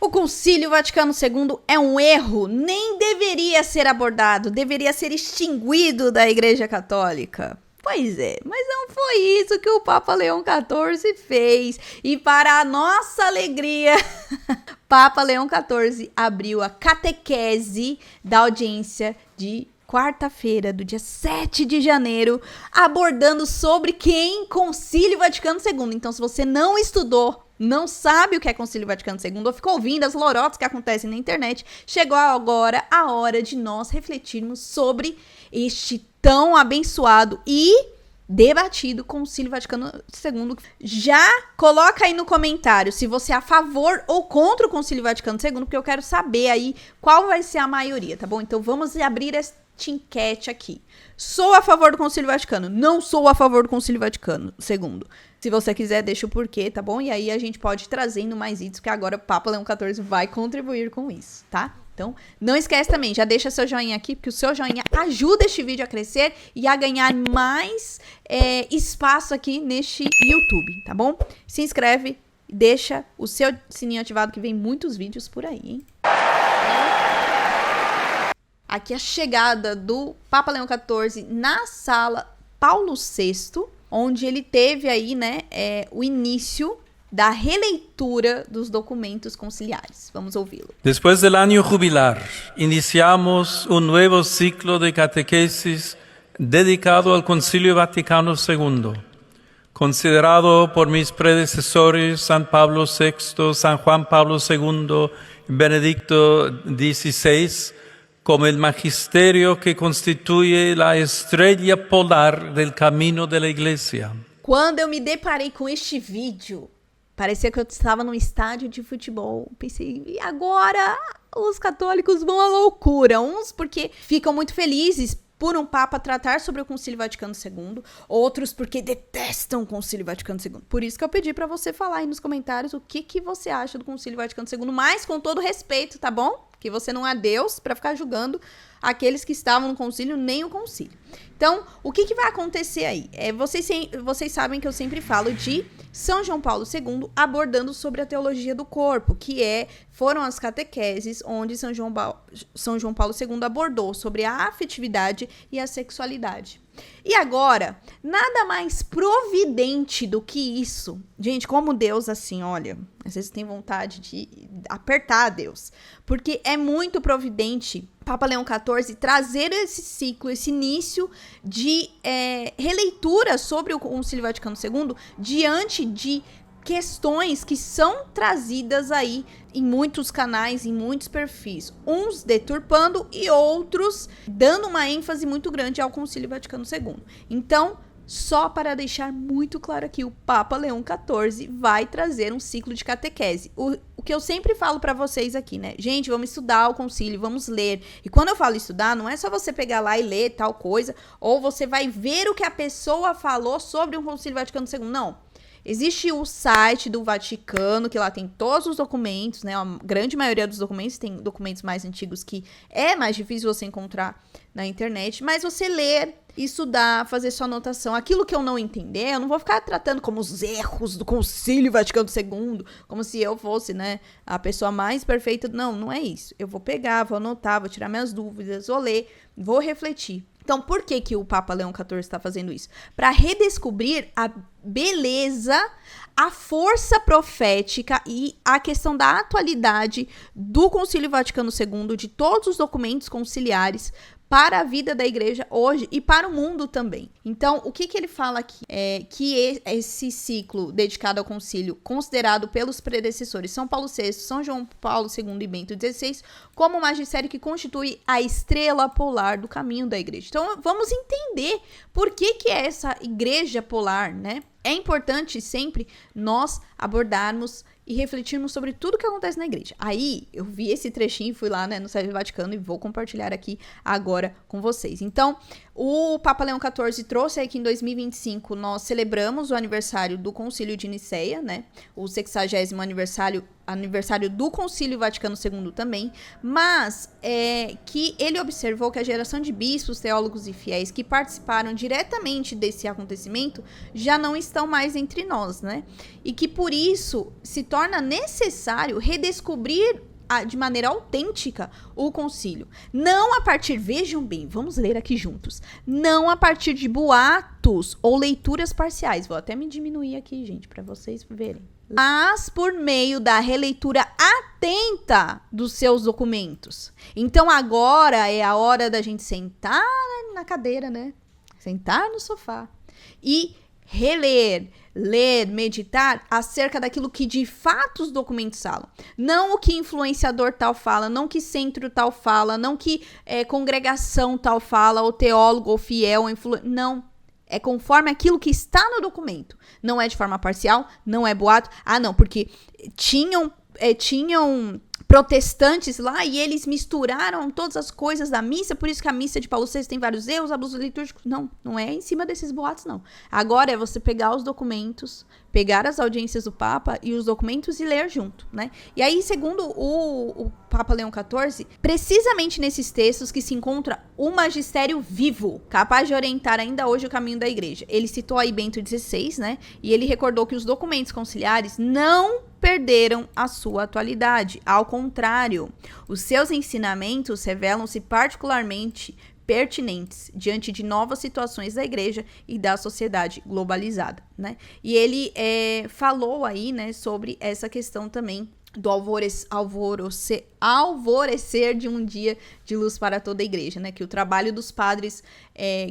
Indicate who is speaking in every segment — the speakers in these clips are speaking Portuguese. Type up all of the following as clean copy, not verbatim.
Speaker 1: O Concílio Vaticano II é um erro, nem deveria ser abordado, deveria ser extinguido da Igreja Católica. Pois é, mas não foi isso que o Papa Leão XIV fez. E para a nossa alegria, Papa Leão XIV abriu a catequese da audiência de quarta-feira, do dia 7 de janeiro, abordando sobre quem? Concílio Vaticano II. Então, se você não estudou, não sabe o que é Concílio Vaticano II, ou ficou ouvindo as lorotas que acontecem na internet, chegou agora a hora de nós refletirmos sobre este tão abençoado e debatido Concílio Vaticano II. Já coloca aí no comentário se você é a favor ou contra o Concílio Vaticano II, porque eu quero saber aí qual vai ser a maioria, tá bom? Então vamos abrir esta enquete aqui. Sou a favor do Concílio Vaticano, não sou a favor do Concílio Vaticano II. Se você quiser, deixa o porquê, tá bom? E aí a gente pode ir trazendo mais itens, porque agora o Papa Leão XIV vai contribuir com isso, tá? Então, não esquece também, já deixa seu joinha aqui, porque o seu joinha ajuda este vídeo a crescer e a ganhar mais espaço aqui neste YouTube, tá bom? Se inscreve, deixa o seu sininho ativado, que vem muitos vídeos por aí, hein? Aqui a chegada do Papa Leão XIV na sala Paulo VI, onde ele teve aí, né, o início da releitura dos documentos conciliares. Vamos ouvi-lo.
Speaker 2: Después del año jubilar, iniciamos un nuevo ciclo de catequesis dedicado al Concilio Vaticano II, considerado por mis predecesores San Pablo VI, San Juan Pablo II, Benedicto XVI, como el magisterio que constituye la estrella polar del camino de la Iglesia.
Speaker 1: Quando eu me deparei com este vídeo, parecia que eu estava num estádio de futebol. Pensei, e agora os católicos vão à loucura? Uns porque ficam muito felizes por um Papa tratar sobre o Concílio Vaticano II, outros porque detestam o Concílio Vaticano II. Por isso que eu pedi para você falar aí nos comentários o que você acha do Concílio Vaticano II, mas com todo respeito, tá bom? Que você não é Deus para ficar julgando aqueles que estavam no concílio, nem o concílio. Então, o que vai acontecer aí? Vocês sabem que eu sempre falo de São João Paulo II abordando sobre a teologia do corpo, que foram as catequeses onde São João Paulo II abordou sobre a afetividade e a sexualidade. E agora, nada mais providente do que isso. Gente, como Deus, assim, olha, às vezes tem vontade de apertar a Deus. Porque é muito providente Papa Leão XIV trazer esse ciclo, esse início de releitura sobre o Concílio Vaticano II diante de questões que são trazidas aí em muitos canais, em muitos perfis, uns deturpando e outros dando uma ênfase muito grande ao Concílio Vaticano II. Então, só para deixar muito claro aqui, o Papa Leão XIV vai trazer um ciclo de catequese. O que eu sempre falo para vocês aqui, né? Gente, vamos estudar o concílio, vamos ler. E quando eu falo estudar, não é só você pegar lá e ler tal coisa, ou você vai ver o que a pessoa falou sobre o Concílio Vaticano II. Não. Existe o site do Vaticano, que lá tem todos os documentos, né? A grande maioria dos documentos, tem documentos mais antigos que é mais difícil você encontrar na internet, mas você ler, estudar, fazer sua anotação. Aquilo que eu não entender, eu não vou ficar tratando como os erros do Concílio Vaticano II, como se eu fosse, né, a pessoa mais perfeita. Não, não é isso. Eu vou pegar, vou anotar, vou tirar minhas dúvidas, vou ler, vou refletir. Então, por que o Papa Leão XIV está fazendo isso? Para redescobrir a beleza, a força profética e a questão da atualidade do Concílio Vaticano II, de todos os documentos conciliares para a vida da igreja hoje e para o mundo também. Então, o que ele fala aqui é que esse ciclo dedicado ao concílio, considerado pelos predecessores São Paulo VI, São João Paulo II e Bento XVI, como um magistério que constitui a estrela polar do caminho da igreja. Então, vamos entender por que é essa igreja polar, né? É importante sempre nós abordarmos e refletirmos sobre tudo que acontece na igreja. Aí, eu vi esse trechinho, fui lá, né, no site do Vaticano e vou compartilhar aqui agora com vocês. Então, o Papa Leão XIV trouxe aí que em 2025 nós celebramos o aniversário do Concílio de Nicéia, né, o 60º aniversário aniversário do Concílio Vaticano II também, mas que ele observou que a geração de bispos, teólogos e fiéis que participaram diretamente desse acontecimento já não estão mais entre nós, né? E que por isso se torna necessário redescobrir de maneira autêntica o concílio. Não a partir, vejam bem, vamos ler aqui juntos, não a partir de boatos ou leituras parciais. Vou até me diminuir aqui, gente, para vocês verem. Mas por meio da releitura atenta dos seus documentos. Então agora é a hora da gente sentar na cadeira, né? Sentar no sofá e reler, ler, meditar acerca daquilo que de fato os documentos falam. Não o que influenciador tal fala, não que centro tal fala, não que congregação tal fala, ou teólogo, ou fiel, ou não. É conforme aquilo que está no documento. Não é de forma parcial, não é boato. Ah, não, porque tinham protestantes lá e eles misturaram todas as coisas da missa, por isso que a missa de Paulo VI tem vários erros, abusos litúrgicos. Não, não é em cima desses boatos, não. Agora é você pegar os documentos, pegar as audiências do Papa e os documentos e ler junto, né? E aí, segundo o Papa Leão XIV, precisamente nesses textos que se encontra o magistério vivo, capaz de orientar ainda hoje o caminho da igreja. Ele citou aí Bento XVI, né? E ele recordou que os documentos conciliares não perderam a sua atualidade. Ao contrário, os seus ensinamentos revelam-se particularmente pertinentes diante de novas situações da igreja e da sociedade globalizada, né? E ele falou aí, né, sobre essa questão também do alvorecer de um dia de luz para toda a igreja, né? Que o trabalho dos padres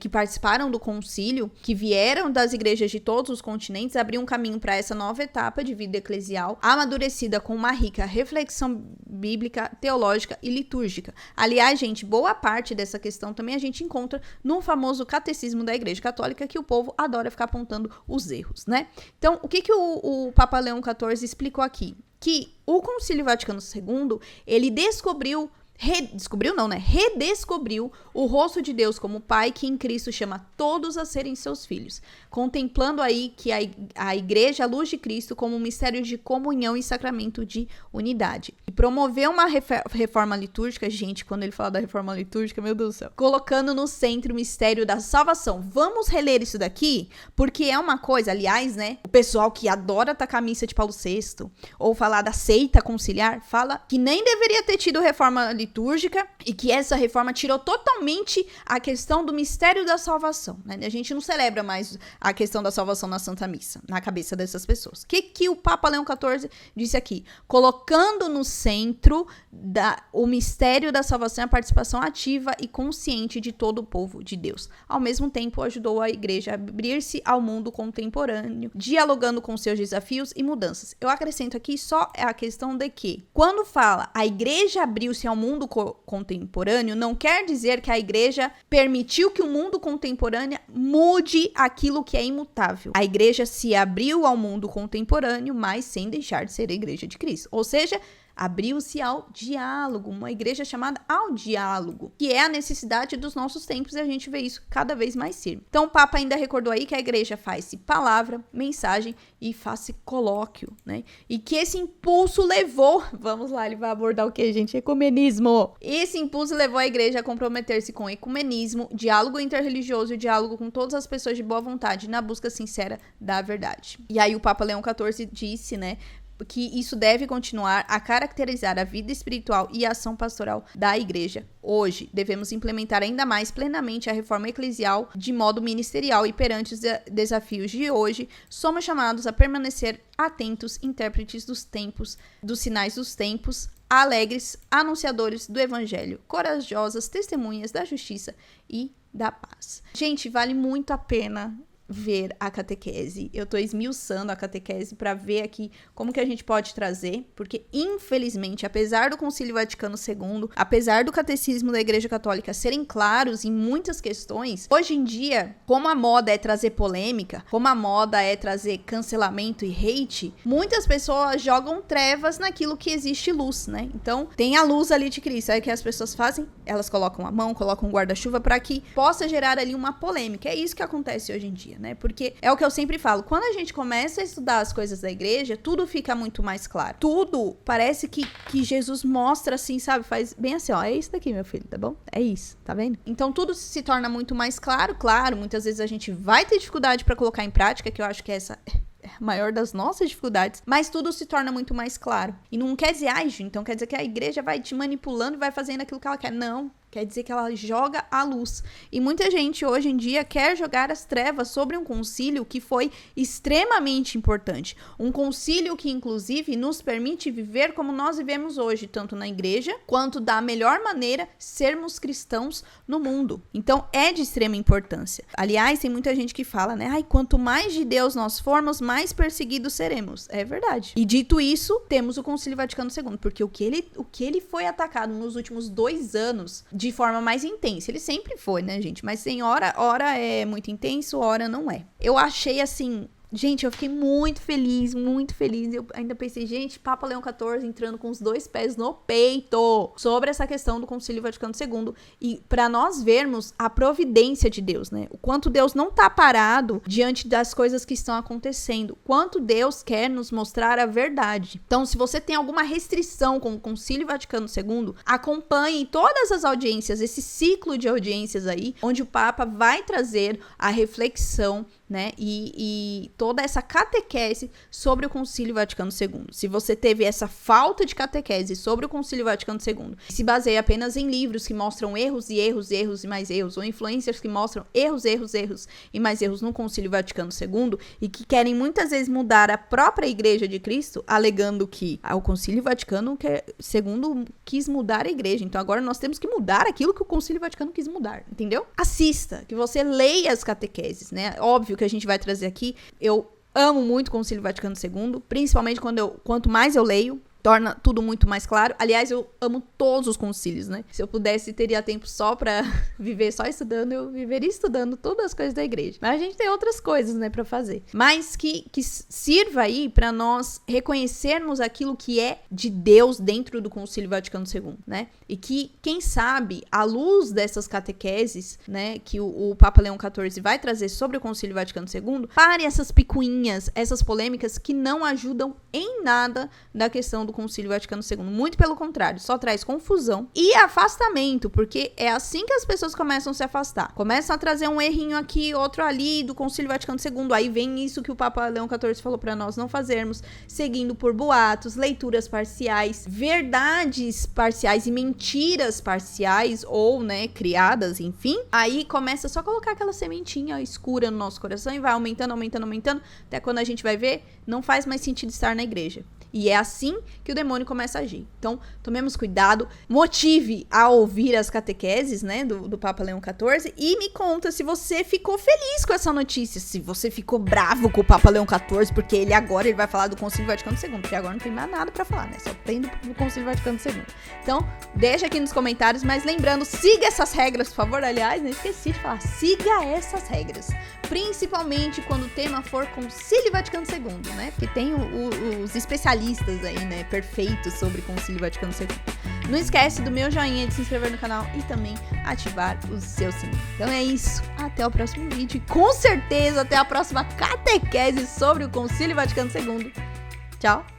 Speaker 1: que participaram do concílio, que vieram das igrejas de todos os continentes, abriu um caminho para essa nova etapa de vida eclesial, amadurecida com uma rica reflexão bíblica, teológica e litúrgica. Aliás, gente, boa parte dessa questão também a gente encontra no famoso catecismo da Igreja Católica, que o povo adora ficar apontando os erros, né? Então, o que o Papa Leão XIV explicou aqui? Que o Concílio Vaticano II, ele redescobriu o rosto de Deus como Pai que em Cristo chama todos a serem seus filhos, contemplando aí que a Igreja, a luz de Cristo, como um mistério de comunhão e sacramento de unidade. E promoveu uma reforma litúrgica, gente, quando ele fala da reforma litúrgica, meu Deus do céu, colocando no centro o mistério da salvação. Vamos reler isso daqui, porque é uma coisa, aliás, né, o pessoal que adora atacar a missa de Paulo VI, ou falar da seita conciliar, fala que nem deveria ter tido reforma litúrgica, e que essa reforma tirou totalmente a questão do mistério da salvação, né? A gente não celebra mais a questão da salvação na Santa Missa, na cabeça dessas pessoas. O que o Papa Leão XIV disse aqui? Colocando no centro o mistério da salvação, a participação ativa e consciente de todo o povo de Deus. Ao mesmo tempo, ajudou a igreja a abrir-se ao mundo contemporâneo, dialogando com seus desafios e mudanças. Eu acrescento aqui só a questão de que, quando fala a igreja abriu-se ao mundo contemporâneo, não quer dizer que a igreja permitiu que o mundo contemporâneo mude aquilo que é imutável. A igreja se abriu ao mundo contemporâneo, mas sem deixar de ser a igreja de Cristo. Ou seja, abriu-se ao diálogo, uma igreja chamada ao diálogo, que é a necessidade dos nossos tempos, e a gente vê isso cada vez mais firme. Então o Papa ainda recordou aí que a igreja faz-se palavra, mensagem e faz-se colóquio, né? E que esse impulso levou, vamos lá, ele vai abordar o que, gente? Ecumenismo. Esse impulso levou a igreja a comprometer-se com ecumenismo, diálogo interreligioso e diálogo com todas as pessoas de boa vontade na busca sincera da verdade. E aí o Papa Leão XIV disse, né, que isso deve continuar a caracterizar a vida espiritual e a ação pastoral da igreja. Hoje, devemos implementar ainda mais plenamente a reforma eclesial de modo ministerial e perante os desafios de hoje, somos chamados a permanecer atentos, intérpretes dos tempos, dos sinais dos tempos, alegres, anunciadores do evangelho, corajosas testemunhas da justiça e da paz. Gente, vale muito a pena ver a catequese. Eu tô esmiuçando a catequese para ver aqui como que a gente pode trazer, porque infelizmente, apesar do Concílio Vaticano II, apesar do catecismo da Igreja Católica serem claros em muitas questões, hoje em dia, como a moda é trazer polêmica, como a moda é trazer cancelamento e hate, muitas pessoas jogam trevas naquilo que existe luz, né? Então, tem a luz ali de Cristo. Aí o que as pessoas fazem? Elas colocam a mão, colocam um guarda-chuva para que possa gerar ali uma polêmica. É isso que acontece hoje em dia, né? Porque é o que eu sempre falo, quando a gente começa a estudar as coisas da igreja, tudo fica muito mais claro. Tudo parece que Jesus mostra assim, sabe? Faz bem assim, ó, é isso daqui, meu filho, tá bom? É isso, tá vendo? Então tudo se torna muito mais claro, muitas vezes a gente vai ter dificuldade pra colocar em prática, que eu acho que essa é a maior das nossas dificuldades, mas tudo se torna muito mais claro. E não quer dizer, então quer dizer que a igreja vai te manipulando e vai fazendo aquilo que ela quer. Não. Quer dizer que ela joga a luz. E muita gente hoje em dia quer jogar as trevas sobre um concílio que foi extremamente importante. Um concílio que, inclusive, nos permite viver como nós vivemos hoje, tanto na igreja, quanto da melhor maneira sermos cristãos no mundo. Então, é de extrema importância. Aliás, tem muita gente que fala, né? Quanto mais de Deus nós formos, mais perseguidos seremos. É verdade. E dito isso, temos o Concílio Vaticano II, porque o que ele foi atacado nos últimos 2 anos de forma mais intensa. Ele sempre foi, né, gente? Mas tem hora é muito intenso, hora não é. Eu achei, assim... Gente, eu fiquei muito feliz. Eu ainda pensei, gente, Papa Leão XIV entrando com os 2 pés no peito sobre essa questão do Concílio Vaticano II. E para nós vermos a providência de Deus, né? O quanto Deus não tá parado diante das coisas que estão acontecendo. Quanto Deus quer nos mostrar a verdade. Então, se você tem alguma restrição com o Concílio Vaticano II, acompanhe todas as audiências, esse ciclo de audiências aí, onde o Papa vai trazer a reflexão, né, e toda essa catequese sobre o Concílio Vaticano II. Se você teve essa falta de catequese sobre o Concílio Vaticano II, se baseia apenas em livros que mostram erros e mais erros, ou influencers que mostram erros e mais erros no Concílio Vaticano II, e que querem muitas vezes mudar a própria Igreja de Cristo, alegando que o Concílio Vaticano II quis mudar a Igreja, então agora nós temos que mudar aquilo que o Concílio Vaticano quis mudar, entendeu? Assista, que você leia as catequeses, né? Óbvio que a gente vai trazer aqui, eu amo muito o Concílio Vaticano II, principalmente quanto mais eu leio, torna tudo muito mais claro. Aliás, eu amo todos os concílios, né? Se eu pudesse, teria tempo só pra viver só estudando, eu viveria estudando todas as coisas da igreja. Mas a gente tem outras coisas, né, pra fazer. Mas que sirva aí pra nós reconhecermos aquilo que é de Deus dentro do Concílio Vaticano II, né? E que, quem sabe, à luz dessas catequeses, né, que o Papa Leão XIV vai trazer sobre o Concílio Vaticano II, pare essas picuinhas, essas polêmicas que não ajudam em nada da questão do Concílio Vaticano II. Muito pelo contrário, só traz confusão e afastamento, porque é assim que as pessoas começam a se afastar. Começam a trazer um errinho aqui, outro ali do Concílio Vaticano II. Aí vem isso que o Papa Leão XIV falou para nós não fazermos, seguindo por boatos, leituras parciais, verdades parciais e mentiras parciais ou, né, criadas, enfim. Aí começa só a colocar aquela sementinha escura no nosso coração e vai aumentando, até quando a gente vai ver, não faz mais sentido estar na igreja. E é assim que o demônio começa a agir. Então, tomemos cuidado, motive a ouvir as catequeses, né, do Papa Leão XIV, e me conta se você ficou feliz com essa notícia, se você ficou bravo com o Papa Leão XIV, porque ele vai falar do Concílio Vaticano II, porque agora não tem mais nada pra falar, né, só tem do Concílio Vaticano II. Então, deixa aqui nos comentários, mas lembrando, siga essas regras, por favor. Aliás, não esqueci de falar, siga essas regras, principalmente quando o tema for Concílio Vaticano II, né, porque tem os especialistas aí, né, perfeitos sobre o Concílio Vaticano II. Não esquece do meu joinha, de se inscrever no canal e também ativar o seu sininho. Então é isso, até o próximo vídeo e com certeza até a próxima catequese sobre o Concílio Vaticano II. Tchau!